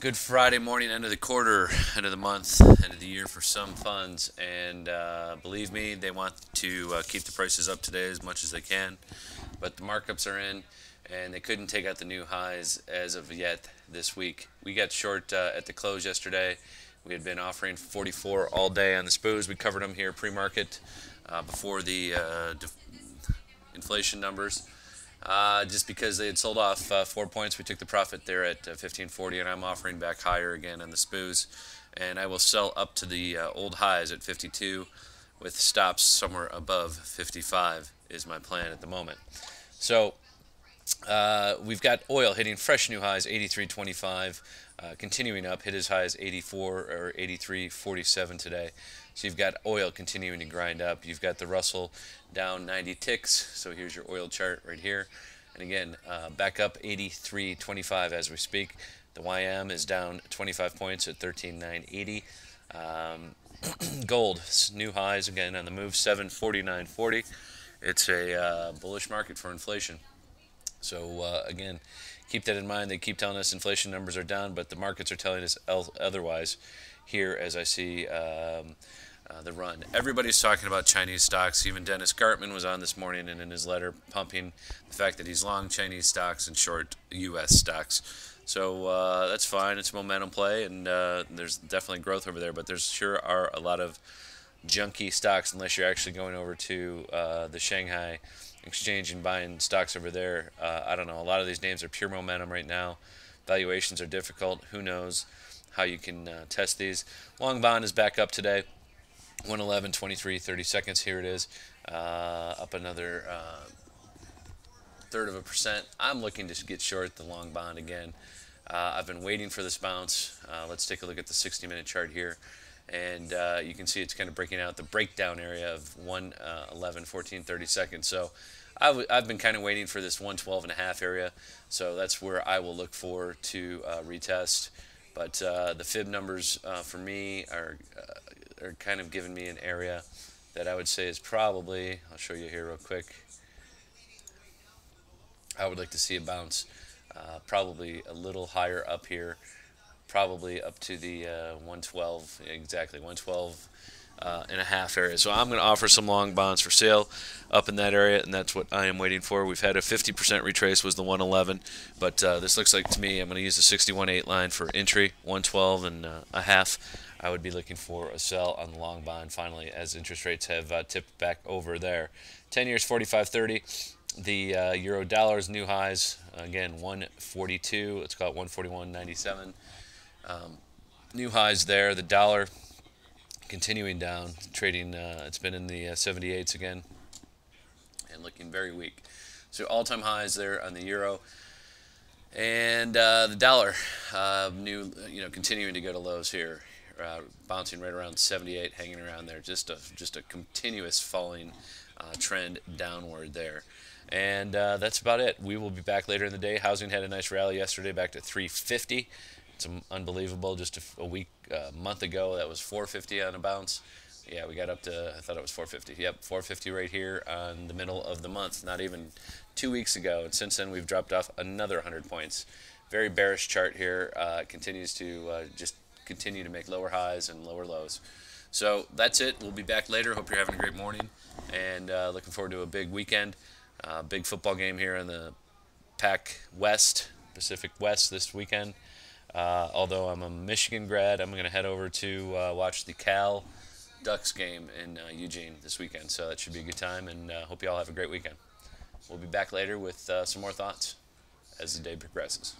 Good Friday morning, end of the quarter, end of the month, end of the year for some funds. And believe me, they want to keep the prices up today as much as they can. But the markups are in, and they couldn't take out the new highs as of yet this week. We got short at the close yesterday. We had been offering 44 all day on the SPOs. We covered them here pre-market before the inflation numbers. Just because they had sold off 4 points, we took the profit there at 1540, and I'm offering back higher again on the SPOs. And I will sell up to the old highs at 52 with stops somewhere above 55 is my plan at the moment. So we've got oil hitting fresh new highs, 83.25, continuing up, hit as high as 84 or 83.47 today. So you've got oil continuing to grind up. You've got the Russell down 90 ticks. So here's your oil chart right here. And again, back up 83.25 as we speak. The YM is down 25 points at 13,980. Gold, new highs again on the move, 749.40. It's a bullish market for inflation. So again, keep that in mind. They keep telling us inflation numbers are down, but the markets are telling us otherwise here as I see the run. Everybody's talking about Chinese stocks. Even Dennis Gartman was on this morning and in his letter pumping the fact that he's long Chinese stocks and short U.S. stocks. So that's fine. It's a momentum play, and there's definitely growth over there, but there sure are a lot of junky stocks unless you're actually going over to the Shanghai exchange and buying stocks over there. I don't know. A lot of these names are pure momentum right now. Valuations are difficult. Who knows how you can test these. Long bond is back up today. 111.23, 30 seconds. Here it is. Up another third of a percent. I'm looking to get short the long bond again. I've been waiting for this bounce. Let's take a look at the 60-minute chart here. And you can see it's kind of breaking out the breakdown area of 111.14, 30 seconds. So I've been kind of waiting for this 112.5 area. So that's where I will look for to retest. But the fib numbers for me are kind of giving me an area that I would say is probably, I'll show you here real quick. I would like to see a bounce probably a little higher up here, probably up to the 112, exactly 112 and a half area. So I'm going to offer some long bonds for sale up in that area, and that's what I am waiting for. We've had a 50% retrace was the 111, but this looks like to me I'm going to use the 61.8 line for entry, 112 and a half. I would be looking for a sell on the long bond finally as interest rates have tipped back over there. 10 years 45.30. The euro dollar's new highs again 142. Let's call it 141.97. New highs there. The dollar continuing down, trading. It's been in the 78s again and looking very weak. So all-time highs there on the euro. And the dollar, continuing to go to lows here, bouncing right around 78, hanging around there. Just a continuous falling trend downward there. And that's about it. We will be back later in the day. Housing had a nice rally yesterday, back to 350. It's unbelievable. Just a month ago, that was 450 on a bounce. Yeah, we got up to, I thought it was 450. Yep, 450 right here on the middle of the month, not even 2 weeks ago. And since then, we've dropped off another 100 points. Very bearish chart here. Continues to just continue to make lower highs and lower lows. So that's it. We'll be back later. Hope you're having a great morning and looking forward to a big weekend. Big football game here in the Pac West, Pacific West this weekend. Although I'm a Michigan grad, I'm going to head over to watch the Cal Ducks game in Eugene this weekend. So that should be a good time, and hope you all have a great weekend. We'll be back later with some more thoughts as the day progresses.